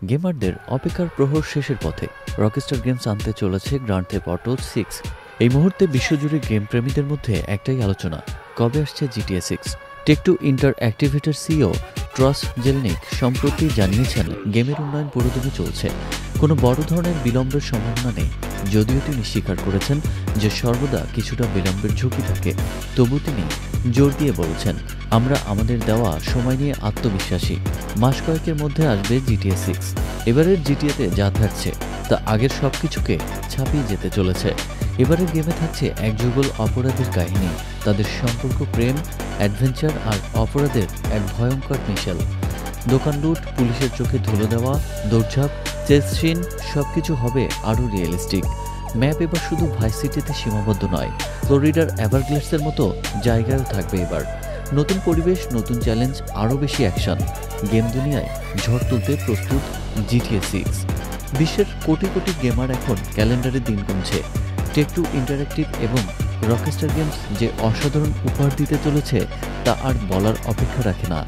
গেমারদের অপেক্ষার প্রহর শেষের পথে রকস্টার গেমস আনতে চলেছে গ্র্যান্ড থেফট অটো 6। এই মুহূর্তে বিশ্বজুড়ে গেম প্রেমীদের মধ্যে একটাই আলোচনা, কবে আসছে GTA 6। টেক2 ইন্টারঅ্যাক্টিভেটের সিইও ট্রস জেলনিক সম্প্রতি জানিয়েছেন গেমের উন্নয়ন পুরোদমে চলছে, কোনো বড় ধরনের বিলম্বের সম্ভাবনা নেই। যদিও তিনি স্বীকার করেছেন যে সর্বদা কিছুটা বিলম্বের ঝুঁকি থাকে, তবু তিনি জোর দিয়ে বলেছেন, আমরা আমাদের দেওয়া সময় নিয়ে আত্মবিশ্বাসী। মাস কয়েকের মধ্যে আসবে GTA 6। এবারের জিটিএতে যা থাকছে তা আগের সবকিছুকে ছাপিয়ে যেতে চলেছে। এবারের গেমে থাকছে এক যুগল অপরাধীর কাহিনী, তাদের সম্পর্ক, প্রেম, অ্যাডভেঞ্চার আর অপরাধের এক ভয়ঙ্কর মিশেল। দোকান লুট, পুলিশের চোখে ধুলো দেওয়া, দৌড়ঝাঁপ, চেস সিন সবকিছু হবে আরও রিয়েলিস্টিক। ম্যাপ এবার শুধু ভাইস সিটিতে সীমাবদ্ধ নয়, ফ্লোরিডার এভারগ্লেডসের মতো জায়গায়ও থাকবে এবার। নতুন পরিবেশ, নতুন চ্যালেঞ্জ, আরও বেশি অ্যাকশন। গেম দুনিয়ায় ঝড় তুলতে প্রস্তুত GTA 6। বিশ্বের কোটি কোটি গেমার এখন ক্যালেন্ডারে দিন গুনছে। টেক2 ইন্টারঅ্যাক্টিভ এবং রকস্টার গেমস যে অসাধারণ উপহার দিতে চলেছে তা আর বলার অপেক্ষা রাখে না।